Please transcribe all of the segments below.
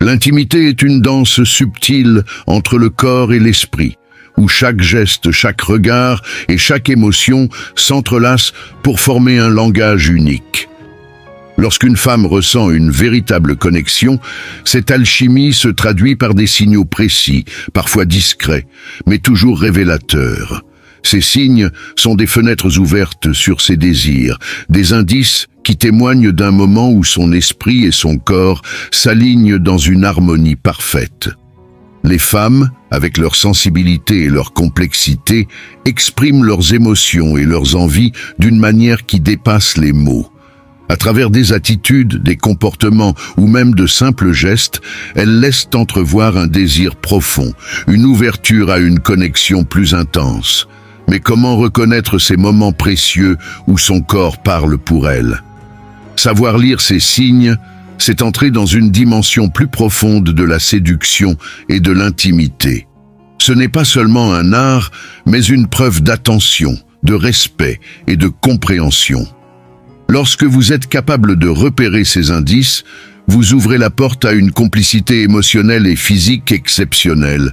L'intimité est une danse subtile entre le corps et l'esprit, où chaque geste, chaque regard et chaque émotion s'entrelacent pour former un langage unique. Lorsqu'une femme ressent une véritable connexion, cette alchimie se traduit par des signaux précis, parfois discrets, mais toujours révélateurs. Ces signes sont des fenêtres ouvertes sur ses désirs, des indices qui témoignent d'un moment où son esprit et son corps s'alignent dans une harmonie parfaite. Les femmes, avec leur sensibilité et leur complexité, expriment leurs émotions et leurs envies d'une manière qui dépasse les mots. À travers des attitudes, des comportements ou même de simples gestes, elles laissent entrevoir un désir profond, une ouverture à une connexion plus intense. Mais comment reconnaître ces moments précieux où son corps parle pour elle? Savoir lire ces signes, c'est entrer dans une dimension plus profonde de la séduction et de l'intimité. Ce n'est pas seulement un art, mais une preuve d'attention, de respect et de compréhension. Lorsque vous êtes capable de repérer ces indices, vous ouvrez la porte à une complicité émotionnelle et physique exceptionnelle,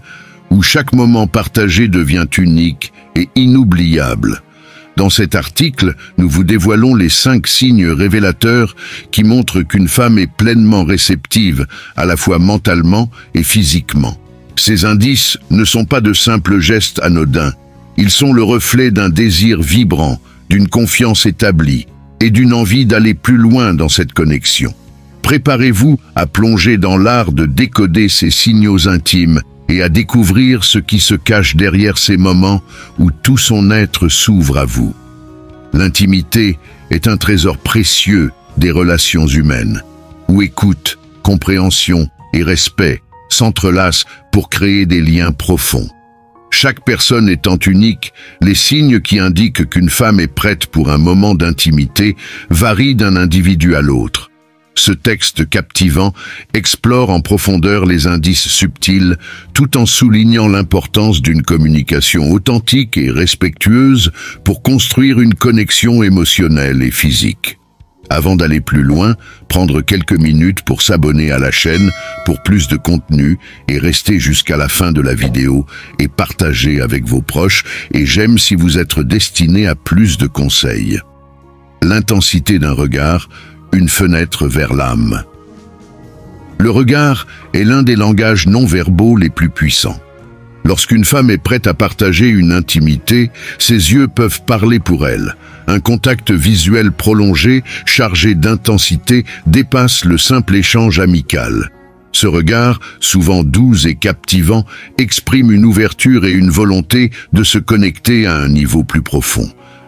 où chaque moment partagé devient unique et inoubliable. Dans cet article, nous vous dévoilons les 5 signes révélateurs qui montrent qu'une femme est pleinement réceptive, à la fois mentalement et physiquement. Ces indices ne sont pas de simples gestes anodins. Ils sont le reflet d'un désir vibrant, d'une confiance établie et d'une envie d'aller plus loin dans cette connexion. Préparez-vous à plonger dans l'art de décoder ces signaux intimes et à découvrir ce qui se cache derrière ces moments où tout son être s'ouvre à vous. L'intimité est un trésor précieux des relations humaines, où écoute, compréhension et respect s'entrelacent pour créer des liens profonds. Chaque personne étant unique, les signes qui indiquent qu'une femme est prête pour un moment d'intimité varient d'un individu à l'autre. Ce texte captivant explore en profondeur les indices subtils, tout en soulignant l'importance d'une communication authentique et respectueuse pour construire une connexion émotionnelle et physique. Avant d'aller plus loin, prendre quelques minutes pour s'abonner à la chaîne pour plus de contenu et rester jusqu'à la fin de la vidéo et partager avec vos proches, et j'aime si vous êtes destiné à plus de conseils. L'intensité d'un regard, une fenêtre vers l'âme. Le regard est l'un des langages non-verbaux les plus puissants. Lorsqu'une femme est prête à partager une intimité, ses yeux peuvent parler pour elle. Un contact visuel prolongé, chargé d'intensité, dépasse le simple échange amical. Ce regard, souvent doux et captivant, exprime une ouverture et une volonté de se connecter à un niveau plus profond.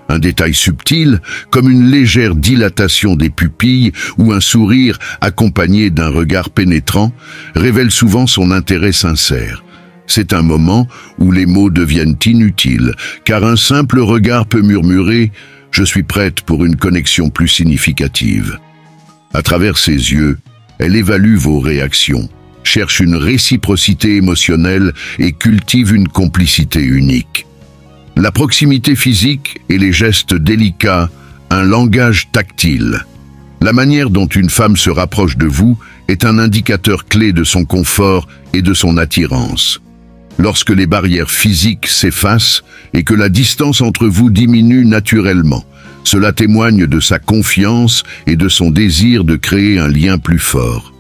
Un détail subtil, comme une légère dilatation des pupilles ou un sourire accompagné d'un regard pénétrant, révèle souvent son intérêt sincère. C'est un moment où les mots deviennent inutiles, car un simple regard peut murmurer « Je suis prête pour une connexion plus significative ». À travers ses yeux, elle évalue vos réactions, cherche une réciprocité émotionnelle et cultive une complicité unique. La proximité physique et les gestes délicats, un langage tactile. La manière dont une femme se rapproche de vous est un indicateur clé de son confort et de son attirance. Lorsque les barrières physiques s'effacent et que la distance entre vous diminue naturellement, cela témoigne de sa confiance et de son désir de créer un lien plus fort.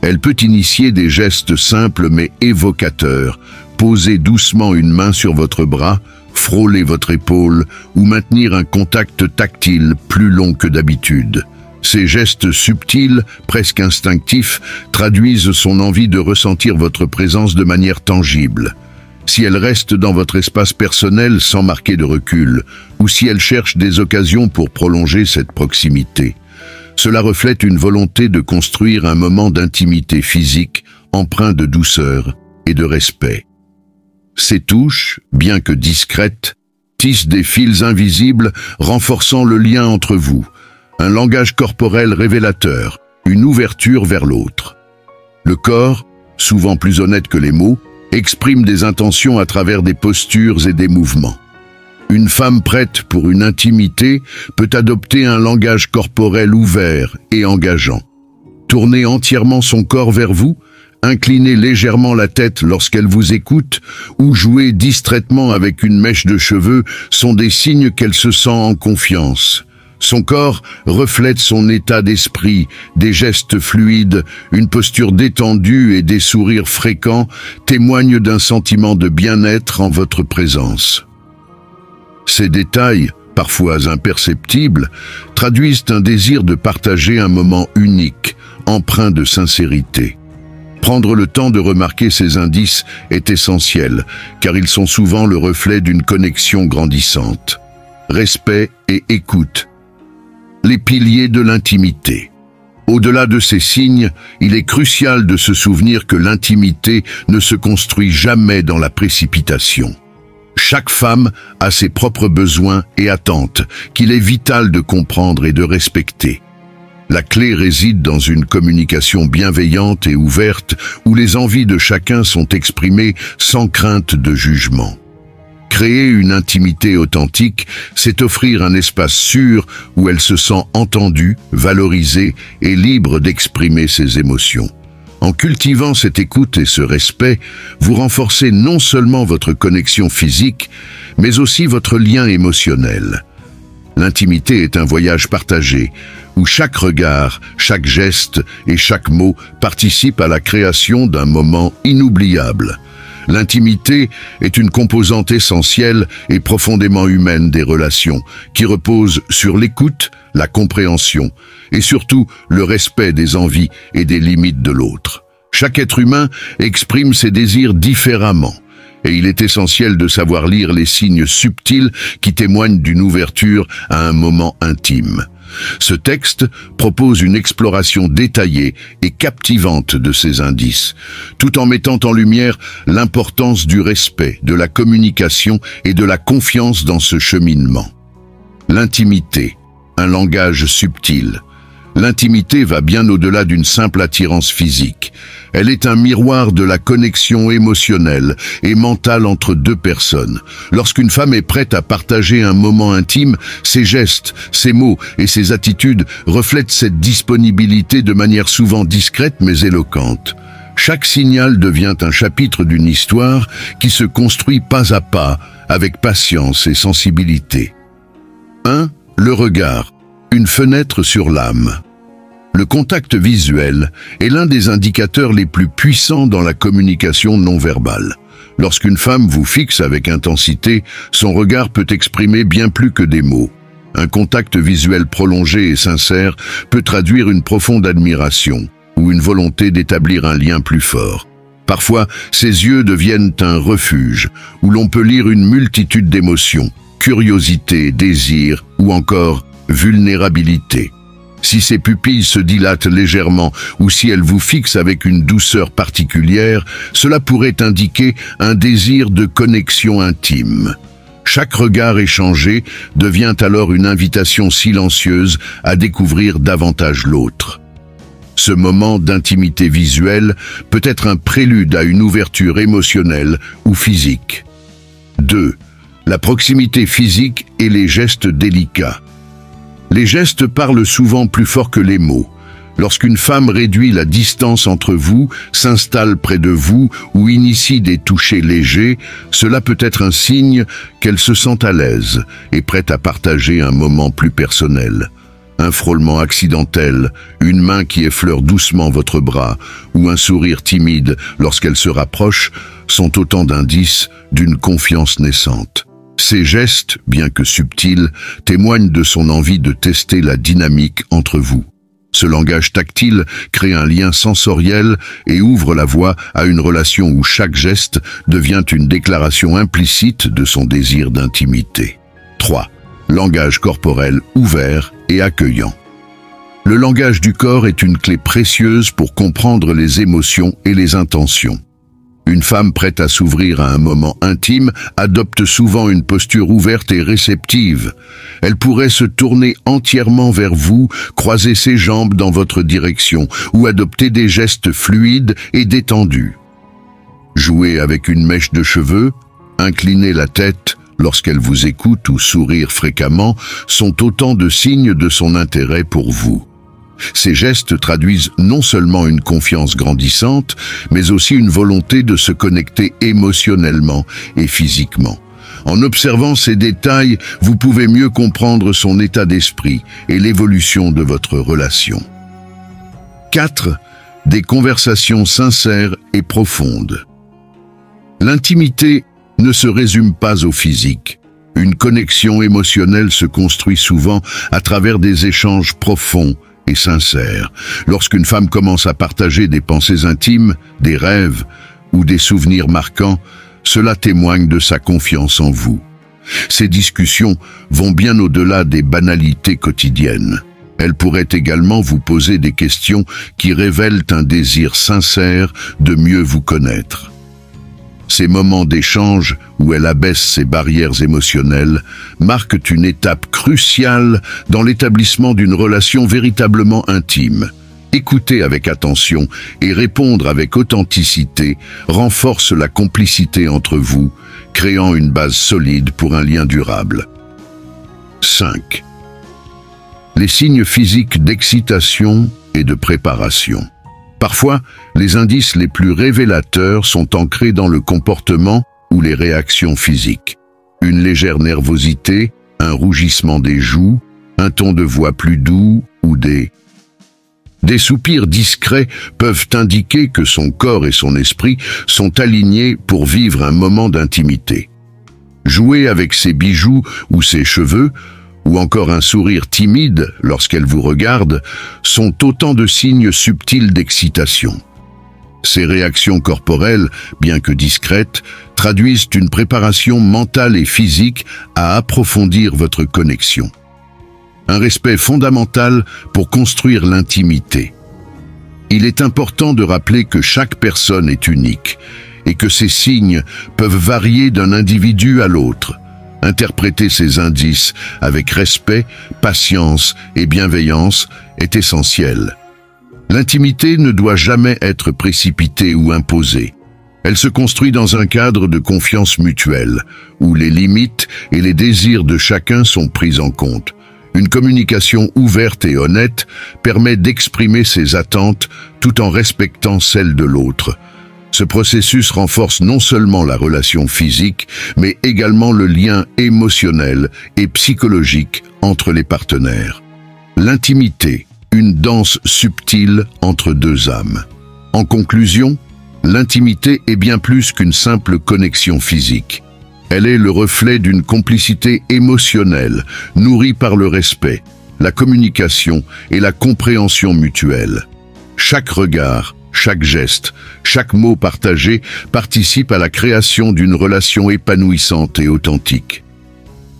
Elle peut initier des gestes simples mais évocateurs, poser doucement une main sur votre bras, frôler votre épaule ou maintenir un contact tactile plus long que d'habitude. Ces gestes subtils, presque instinctifs, traduisent son envie de ressentir votre présence de manière tangible. Si elle reste dans votre espace personnel sans marquer de recul, ou si elle cherche des occasions pour prolonger cette proximité, cela reflète une volonté de construire un moment d'intimité physique empreint de douceur et de respect. Ces touches, bien que discrètes, tissent des fils invisibles renforçant le lien entre vous. Un langage corporel révélateur, une ouverture vers l'autre. Le corps, souvent plus honnête que les mots, exprime des intentions à travers des postures et des mouvements. Une femme prête pour une intimité peut adopter un langage corporel ouvert et engageant. Tourner entièrement son corps vers vous, incliner légèrement la tête lorsqu'elle vous écoute ou jouer distraitement avec une mèche de cheveux sont des signes qu'elle se sent en confiance. Son corps reflète son état d'esprit, des gestes fluides, une posture détendue et des sourires fréquents témoignent d'un sentiment de bien-être en votre présence. Ces détails, parfois imperceptibles, traduisent un désir de partager un moment unique, empreint de sincérité. Prendre le temps de remarquer ces indices est essentiel, car ils sont souvent le reflet d'une connexion grandissante. Respect et écoute. Les piliers de l'intimité. Au-delà de ces signes, il est crucial de se souvenir que l'intimité ne se construit jamais dans la précipitation. Chaque femme a ses propres besoins et attentes qu'il est vital de comprendre et de respecter. La clé réside dans une communication bienveillante et ouverte où les envies de chacun sont exprimées sans crainte de jugement. Créer une intimité authentique, c'est offrir un espace sûr où elle se sent entendue, valorisée et libre d'exprimer ses émotions. En cultivant cette écoute et ce respect, vous renforcez non seulement votre connexion physique, mais aussi votre lien émotionnel. L'intimité est un voyage partagé, où chaque regard, chaque geste et chaque mot participent à la création d'un moment inoubliable. L'intimité est une composante essentielle et profondément humaine des relations, qui repose sur l'écoute, la compréhension et surtout le respect des envies et des limites de l'autre. Chaque être humain exprime ses désirs différemment, et il est essentiel de savoir lire les signes subtils qui témoignent d'une ouverture à un moment intime. Ce texte propose une exploration détaillée et captivante de ces indices, tout en mettant en lumière l'importance du respect, de la communication et de la confiance dans ce cheminement. L'intimité, un langage subtil. L'intimité va bien au-delà d'une simple attirance physique. Elle est un miroir de la connexion émotionnelle et mentale entre deux personnes. Lorsqu'une femme est prête à partager un moment intime, ses gestes, ses mots et ses attitudes reflètent cette disponibilité de manière souvent discrète mais éloquente. Chaque signal devient un chapitre d'une histoire qui se construit pas à pas, avec patience et sensibilité. 1. Le regard, une fenêtre sur l'âme. Le contact visuel est l'un des indicateurs les plus puissants dans la communication non verbale. Lorsqu'une femme vous fixe avec intensité, son regard peut exprimer bien plus que des mots. Un contact visuel prolongé et sincère peut traduire une profonde admiration ou une volonté d'établir un lien plus fort. Parfois, ses yeux deviennent un refuge où l'on peut lire une multitude d'émotions, curiosité, désir ou encore vulnérabilité. Si ses pupilles se dilatent légèrement ou si elles vous fixent avec une douceur particulière, cela pourrait indiquer un désir de connexion intime. Chaque regard échangé devient alors une invitation silencieuse à découvrir davantage l'autre. Ce moment d'intimité visuelle peut être un prélude à une ouverture émotionnelle ou physique. 2. La proximité physique et les gestes délicats. Les gestes parlent souvent plus fort que les mots. Lorsqu'une femme réduit la distance entre vous, s'installe près de vous ou initie des touchés légers, cela peut être un signe qu'elle se sent à l'aise et prête à partager un moment plus personnel. Un frôlement accidentel, une main qui effleure doucement votre bras ou un sourire timide lorsqu'elle se rapproche sont autant d'indices d'une confiance naissante. Ces gestes, bien que subtils, témoignent de son envie de tester la dynamique entre vous. Ce langage tactile crée un lien sensoriel et ouvre la voie à une relation où chaque geste devient une déclaration implicite de son désir d'intimité. 3. Langage corporel ouvert et accueillant. Le langage du corps est une clé précieuse pour comprendre les émotions et les intentions. Une femme prête à s'ouvrir à un moment intime adopte souvent une posture ouverte et réceptive. Elle pourrait se tourner entièrement vers vous, croiser ses jambes dans votre direction ou adopter des gestes fluides et détendus. Jouer avec une mèche de cheveux, incliner la tête lorsqu'elle vous écoute ou sourire fréquemment sont autant de signes de son intérêt pour vous. Ces gestes traduisent non seulement une confiance grandissante, mais aussi une volonté de se connecter émotionnellement et physiquement. En observant ces détails, vous pouvez mieux comprendre son état d'esprit et l'évolution de votre relation. 4. Des conversations sincères et profondes. L'intimité ne se résume pas au physique. Une connexion émotionnelle se construit souvent à travers des échanges profonds et sincères. Lorsqu'une femme commence à partager des pensées intimes, des rêves ou des souvenirs marquants, cela témoigne de sa confiance en vous. Ces discussions vont bien au-delà des banalités quotidiennes. Elles pourraient également vous poser des questions qui révèlent un désir sincère de mieux vous connaître. Ces moments d'échange où elle abaisse ses barrières émotionnelles marquent une étape cruciale dans l'établissement d'une relation véritablement intime. Écouter avec attention et répondre avec authenticité renforce la complicité entre vous, créant une base solide pour un lien durable. 5. Les signes physiques d'excitation et de préparation. Parfois, les indices les plus révélateurs sont ancrés dans le comportement ou les réactions physiques. Une légère nervosité, un rougissement des joues, un ton de voix plus doux ou des soupirs discrets peuvent indiquer que son corps et son esprit sont alignés pour vivre un moment d'intimité. Jouer avec ses bijoux ou ses cheveux, ou encore un sourire timide lorsqu'elle vous regarde, sont autant de signes subtils d'excitation. Ces réactions corporelles, bien que discrètes, traduisent une préparation mentale et physique à approfondir votre connexion. Un respect fondamental pour construire l'intimité. Il est important de rappeler que chaque personne est unique et que ces signes peuvent varier d'un individu à l'autre. Interpréter ces indices avec respect, patience et bienveillance est essentiel. L'intimité ne doit jamais être précipitée ou imposée. Elle se construit dans un cadre de confiance mutuelle, où les limites et les désirs de chacun sont pris en compte. Une communication ouverte et honnête permet d'exprimer ses attentes tout en respectant celles de l'autre. Ce processus renforce non seulement la relation physique, mais également le lien émotionnel et psychologique entre les partenaires. L'intimité, une danse subtile entre deux âmes. En conclusion, l'intimité est bien plus qu'une simple connexion physique. Elle est le reflet d'une complicité émotionnelle, nourrie par le respect, la communication et la compréhension mutuelle. Chaque regard, chaque geste, chaque mot partagé participe à la création d'une relation épanouissante et authentique.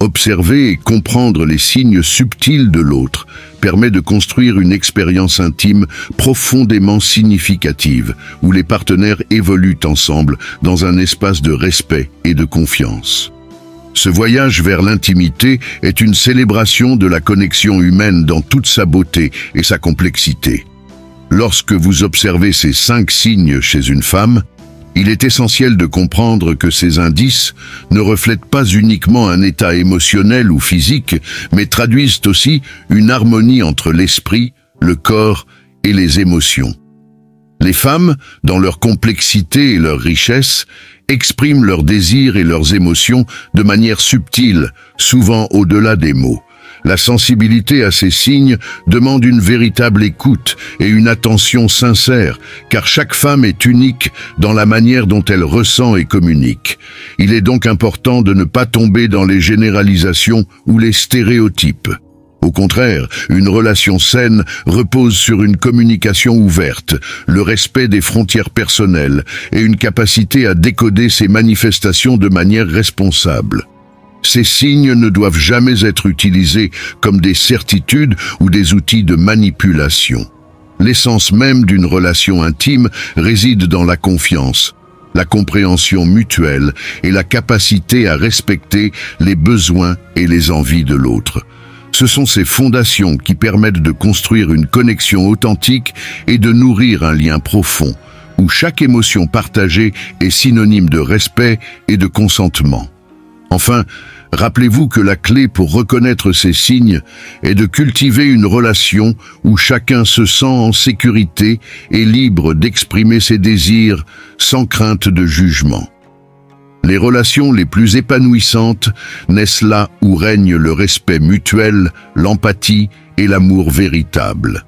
Observer et comprendre les signes subtils de l'autre permet de construire une expérience intime profondément significative, où les partenaires évoluent ensemble dans un espace de respect et de confiance. Ce voyage vers l'intimité est une célébration de la connexion humaine dans toute sa beauté et sa complexité. Lorsque vous observez ces 5 signes chez une femme, il est essentiel de comprendre que ces indices ne reflètent pas uniquement un état émotionnel ou physique, mais traduisent aussi une harmonie entre l'esprit, le corps et les émotions. Les femmes, dans leur complexité et leur richesse, expriment leurs désirs et leurs émotions de manière subtile, souvent au-delà des mots. La sensibilité à ces signes demande une véritable écoute et une attention sincère, car chaque femme est unique dans la manière dont elle ressent et communique. Il est donc important de ne pas tomber dans les généralisations ou les stéréotypes. Au contraire, une relation saine repose sur une communication ouverte, le respect des frontières personnelles et une capacité à décoder ces manifestations de manière responsable. Ces signes ne doivent jamais être utilisés comme des certitudes ou des outils de manipulation. L'essence même d'une relation intime réside dans la confiance, la compréhension mutuelle et la capacité à respecter les besoins et les envies de l'autre. Ce sont ces fondations qui permettent de construire une connexion authentique et de nourrir un lien profond, où chaque émotion partagée est synonyme de respect et de consentement. Enfin, Rappelez-vous que la clé pour reconnaître ces signes est de cultiver une relation où chacun se sent en sécurité et libre d'exprimer ses désirs sans crainte de jugement. Les relations les plus épanouissantes naissent là où règne le respect mutuel, l'empathie et l'amour véritable.